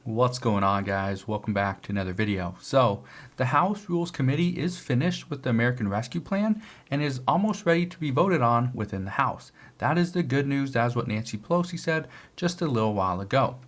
What's going on, guys? Welcome back to another video. So the House Rules Committee is finished with the American Rescue Plan and is almost ready to be voted on within the House. That is the good news. That is what Nancy Pelosi said just a little while ago.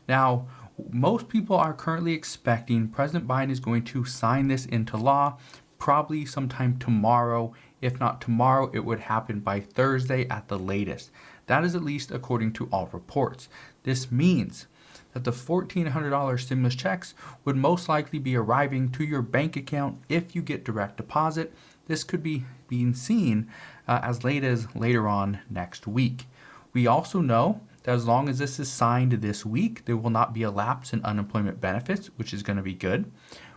Now, most people are currently expecting President Biden is going to sign this into law probably sometime tomorrow. If not tomorrow, it would happen by Thursday at the latest. That is at least according to all reports. This means that the $1,400 stimulus checks would most likely be arriving to your bank account if you get direct deposit. This could be being seen as late as later on next week. We also know that as long as this is signed this week, there will not be a lapse in unemployment benefits, which is going to be good.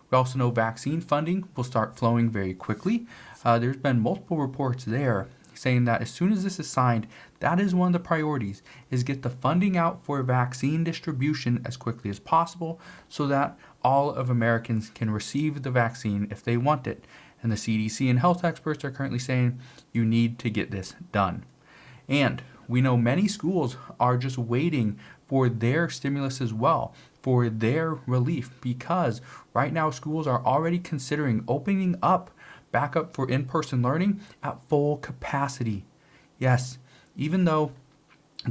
We also know vaccine funding will start flowing very quickly. There's been multiple reports there saying that as soon as this is signed, that is one of the priorities, is get the funding out for vaccine distribution as quickly as possible so that all of Americans can receive the vaccine if they want it. And the CDC and health experts are currently saying you need to get this done. And we know many schools are just waiting for their stimulus as well, for their relief, because right now schools are already considering opening up back up for in-person learning at full capacity. Yes, even though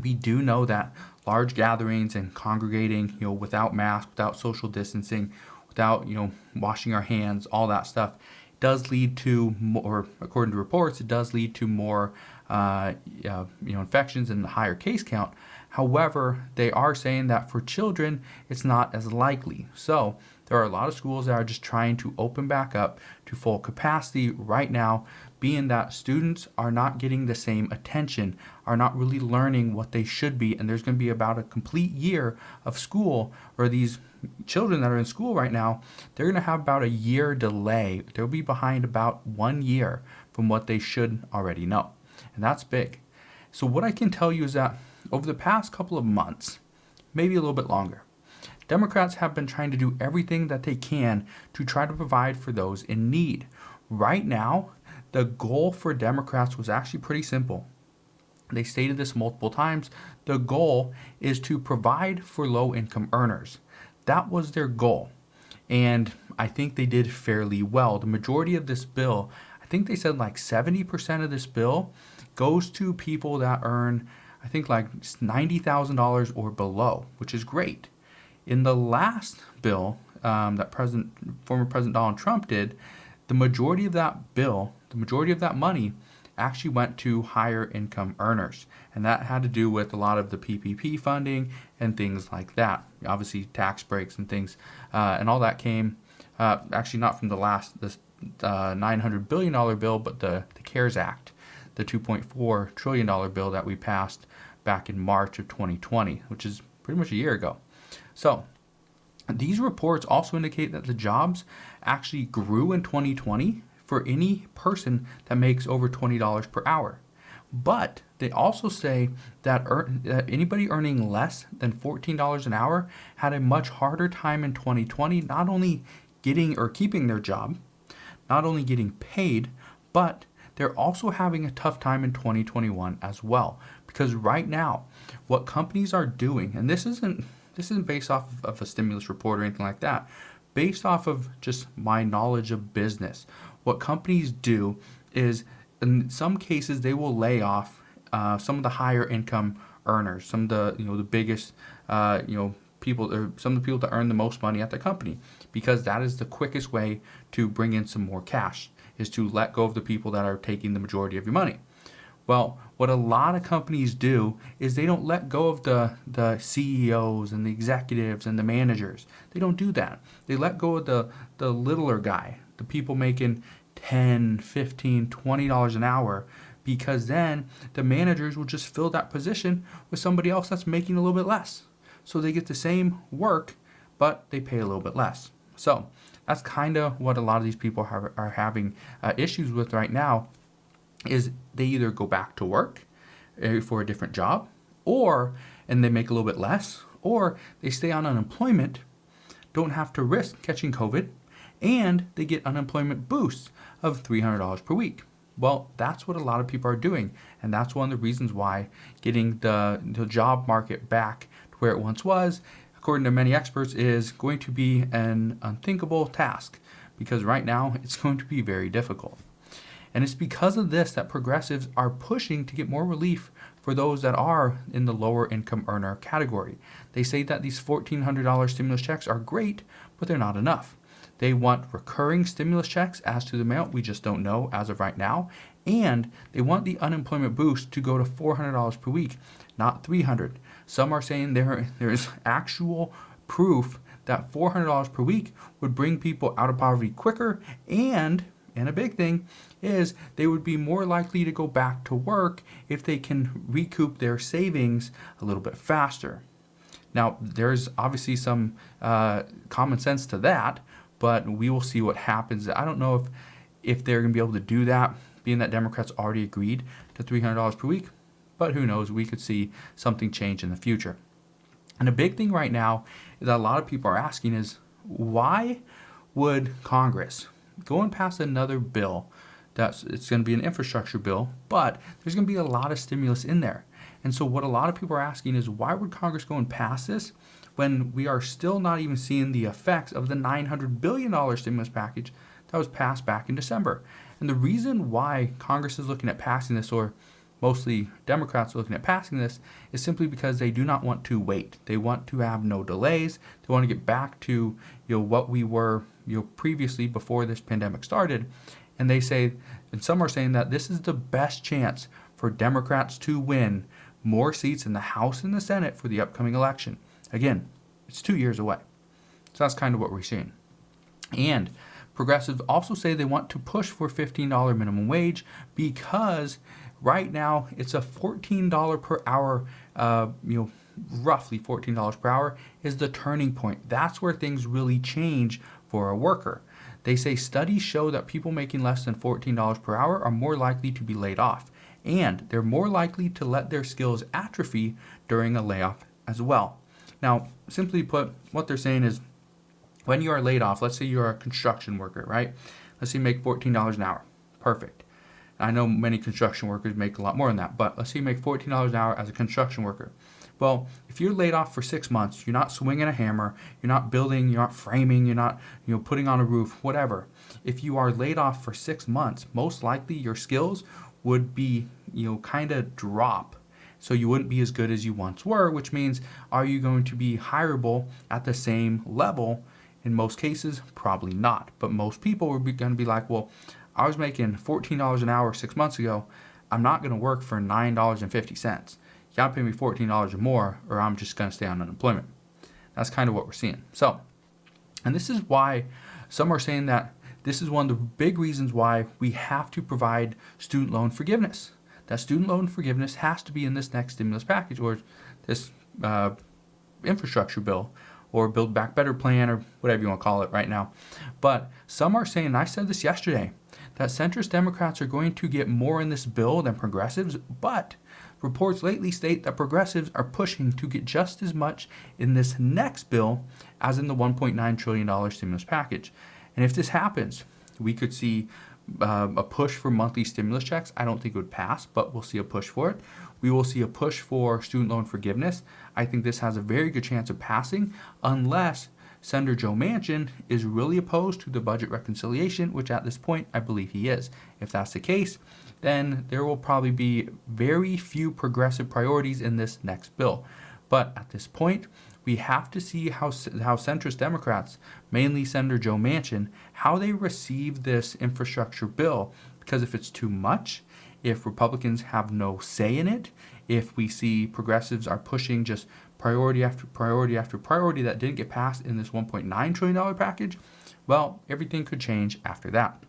we do know that large gatherings and congregating, without masks, without social distancing, without, washing our hands, all that stuff, does lead to more, according to reports, it does lead to more, infections and a higher case count. However, they are saying that for children, it's not as likely. So there are a lot of schools that are just trying to open back up to full capacity right now, being that students are not getting the same attention, are not really learning what they should be, and there's going to be about a complete year of school, or these children that are in school right now, they're going to have about a year delay. They'll be behind about 1 year from what they should already know, and that's big. So what I can tell you is that over the past couple of months, maybe a little bit longer, Democrats have been trying to do everything that they can to try to provide for those in need. Right now, the goal for Democrats was actually pretty simple. They stated this multiple times. The goal is to provide for low-income earners. That was their goal. And I think they did fairly well. The majority of this bill, I think they said like 70% of this bill goes to people that earn, I think, like $90,000 or below, which is great. In the last bill that former President Donald Trump did, the majority of that money actually went to higher income earners. And that had to do with a lot of the PPP funding and things like that. Obviously, tax breaks and things. And all that came, actually not from this $900 billion bill, but the CARES Act, the $2.4 trillion bill that we passed back in March of 2020, which is pretty much a year ago. So these reports also indicate that the jobs actually grew in 2020 for any person that makes over $20 per hour. But they also say that anybody earning less than $14 an hour had a much harder time in 2020, not only getting or keeping their job, not only getting paid, but they're also having a tough time in 2021 as well. Because right now, what companies are doing, and this isn't based off of a stimulus report or anything like that, based off of just my knowledge of business, what companies do is, in some cases, they will lay off some of the higher income earners, some of the biggest people, or some of the people that earn the most money at the company, because that is the quickest way to bring in some more cash, is to let go of the people that are taking the majority of your money. Well, what a lot of companies do is they don't let go of the CEOs and the executives and the managers. They don't do that. They let go of the littler guy, the people making $10, $15, $20 an hour, because then the managers will just fill that position with somebody else that's making a little bit less. So they get the same work, but they pay a little bit less. So that's kind of what a lot of these people are having issues with right now, is they either go back to work for a different job, and they make a little bit less, or they stay on unemployment, don't have to risk catching COVID, and they get unemployment boosts of $300 per week. Well, that's what a lot of people are doing, and that's one of the reasons why getting the job market back to where it once was, according to many experts, is going to be an unthinkable task because right now it's going to be very difficult. And it's because of this that progressives are pushing to get more relief for those that are in the lower income earner category. They say that these $1,400 stimulus checks are great, but they're not enough. They want recurring stimulus checks. As to the amount, we just don't know as of right now. And they want the unemployment boost to go to $400 per week, not $300. Some are saying there is actual proof that $400 per week would bring people out of poverty quicker, and a big thing is they would be more likely to go back to work if they can recoup their savings a little bit faster. Now, there's obviously some common sense to that, but we will see what happens. I don't know if they're going to be able to do that, being that Democrats already agreed to $300 per week, but who knows, we could see something change in the future. And a big thing right now is that a lot of people are asking is, why would Congress go and pass another bill it's going to be an infrastructure bill, but there's going to be a lot of stimulus in there. And so what a lot of people are asking is, why would Congress go and pass this when we are still not even seeing the effects of the $900 billion stimulus package that was passed back in December? And the reason why Congress is looking at passing this, or mostly Democrats are looking at passing this, is simply because they do not want to wait. They want to have no delays. They want to get back to what we were previously before this pandemic started. And they say, and some are saying that this is the best chance for Democrats to win more seats in the House and the Senate for the upcoming election. Again, it's 2 years away. So that's kind of what we're seeing. And progressives also say they want to push for $15 minimum wage because right now it's a $14 per hour, roughly $14 per hour is the turning point. That's where things really change for a worker. They say studies show that people making less than $14 per hour are more likely to be laid off, and they're more likely to let their skills atrophy during a layoff as well. Now, simply put, what they're saying is when you are laid off, let's say you're a construction worker, right? Let's say you make $14 an hour. Perfect. I know many construction workers make a lot more than that, but let's say you make $14 an hour as a construction worker. Well, if you're laid off for 6 months, you're not swinging a hammer, you're not building, you're not framing, you're not putting on a roof, whatever. If you are laid off for 6 months, most likely your skills would be kind of drop. So you wouldn't be as good as you once were, which means, are you going to be hireable at the same level? In most cases, probably not. But most people are going to be like, well, I was making $14 an hour 6 months ago. I'm not going to work for $9.50. You got to pay me $14 or more, or I'm just going to stay on unemployment. That's kind of what we're seeing. So, and this is why some are saying that this is one of the big reasons why we have to provide student loan forgiveness. That student loan forgiveness has to be in this next stimulus package, or this infrastructure bill, or Build Back Better plan, or whatever you want to call it right now. But some are saying, and I said this yesterday, that centrist Democrats are going to get more in this bill than progressives, but reports lately state that progressives are pushing to get just as much in this next bill as in the $1.9 trillion stimulus package. And if this happens, we could see a push for monthly stimulus checks. I don't think it would pass, but we'll see a push for it. We will see a push for student loan forgiveness. I think this has a very good chance of passing unless Senator Joe Manchin is really opposed to the budget reconciliation, which at this point I believe he is. If that's the case, then there will probably be very few progressive priorities in this next bill. But at this point, we have to see how centrist Democrats, mainly Senator Joe Manchin, how they receive this infrastructure bill. Because if it's too much, if Republicans have no say in it, if we see progressives are pushing just priority after priority after priority that didn't get passed in this $1.9 trillion package, well, everything could change after that.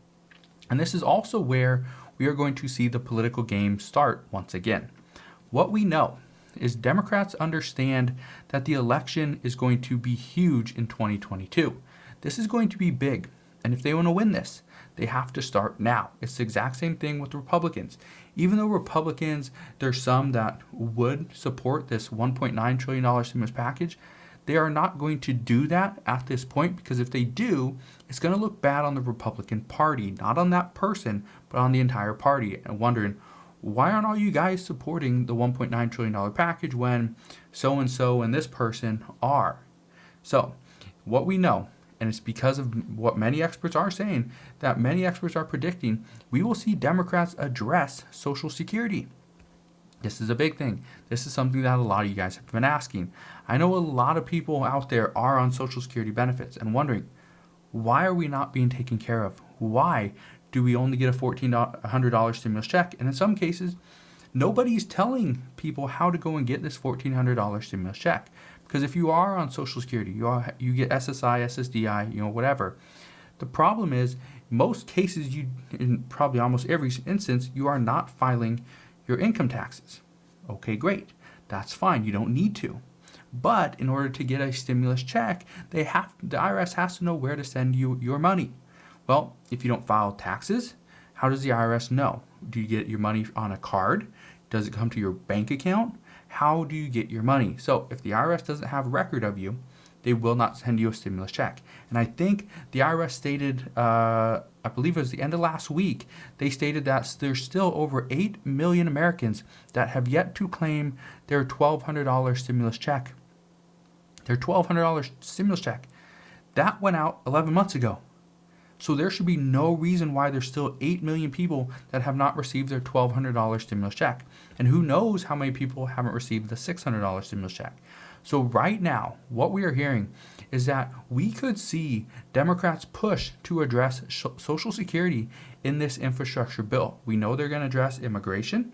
And this is also where we are going to see the political game start once again. What we know is Democrats understand that the election is going to be huge in 2022. This is going to be big. And if they want to win this, they have to start now. It's the exact same thing with Republicans. Even though Republicans, there's some that would support this $1.9 trillion stimulus package, they are not going to do that at this point, because if they do, it's going to look bad on the Republican Party, not on that person, but on the entire party. And wondering, why aren't all you guys supporting the $1.9 trillion package when so-and-so and this person are? So what we know, and it's because of what many experts are saying, that many experts are predicting we will see Democrats address Social Security. This is a big thing. This is something that a lot of you guys have been asking. I know a lot of people out there are on Social Security benefits and wondering, why are we not being taken care of? Why do we only get a $1,400 stimulus check? And in some cases, nobody's telling people how to go and get this $1,400 stimulus check. Because if you are on Social Security, you get SSI, SSDI, whatever. The problem is, most cases, in probably almost every instance, you are not filing your income taxes. Okay, great. That's fine. You don't need to. But in order to get a stimulus check, the IRS has to know where to send you your money. Well, if you don't file taxes, how does the IRS know? Do you get your money on a card? Does it come to your bank account? How do you get your money? So if the IRS doesn't have record of you, they will not send you a stimulus check. And I think the IRS stated, I believe it was the end of last week, they stated that there's still over 8 million Americans that have yet to claim their $1,200 stimulus check. Their $1,200 stimulus check. That went out 11 months ago. So there should be no reason why there's still 8 million people that have not received their $1,200 stimulus check. And who knows how many people haven't received the $600 stimulus check. So right now, what we are hearing is that we could see Democrats push to address Social Security in this infrastructure bill. We know they're going to address immigration.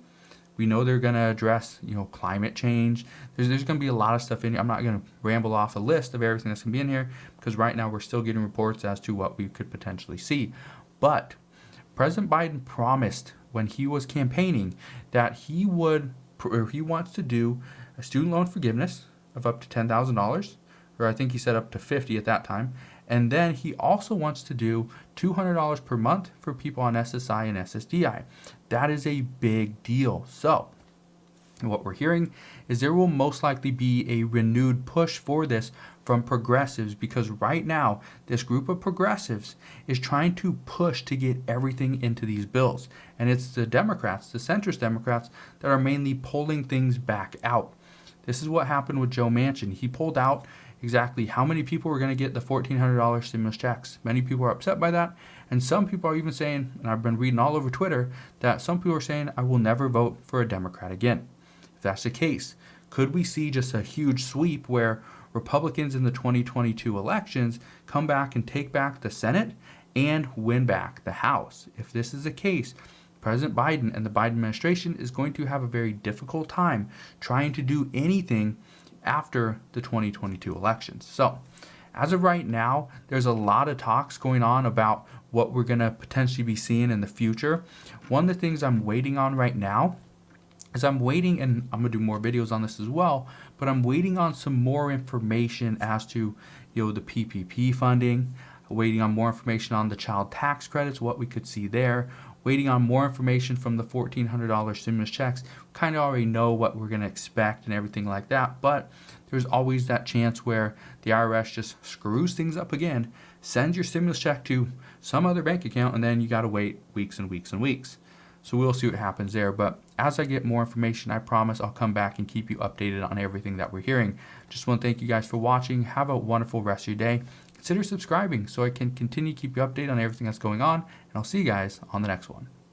We know they're going to address, climate change. There's going to be a lot of stuff in here. I'm not going to ramble off a list of everything that's going to be in here because right now we're still getting reports as to what we could potentially see. But President Biden promised when he was campaigning that he wants to do a student loan forgiveness of up to $10,000, or I think he said up to $50 at that time. And then he also wants to do $200 per month for people on SSI and SSDI. That is a big deal. So what we're hearing is there will most likely be a renewed push for this from progressives, because right now this group of progressives is trying to push to get everything into these bills. And it's the Democrats, the centrist Democrats, that are mainly pulling things back out. This is what happened with Joe Manchin. He pulled out exactly how many people were going to get the $1,400 stimulus checks. Many people are upset by that. And some people are even saying, and I've been reading all over Twitter, that some people are saying, I will never vote for a Democrat again. If that's the case, could we see just a huge sweep where Republicans in the 2022 elections come back and take back the Senate and win back the House? If this is the case, President Biden and the Biden administration is going to have a very difficult time trying to do anything after the 2022 elections. So, as of right now, there's a lot of talks going on about what we're going to potentially be seeing in the future. One of the things I'm waiting on right now is I'm waiting, and I'm going to do more videos on this as well, but I'm waiting on some more information as to, the PPP funding, waiting on more information on the child tax credits, what we could see there, waiting on more information from the $1,400 stimulus checks. Kind of already know what we're going to expect and everything like that, but there's always that chance where the IRS just screws things up again, sends your stimulus check to some other bank account, and then you got to wait weeks and weeks and weeks. So we'll see what happens there. But as I get more information, I promise I'll come back and keep you updated on everything that we're hearing. Just want to thank you guys for watching. Have a wonderful rest of your day. Consider subscribing so I can continue to keep you updated on everything that's going on. And I'll see you guys on the next one.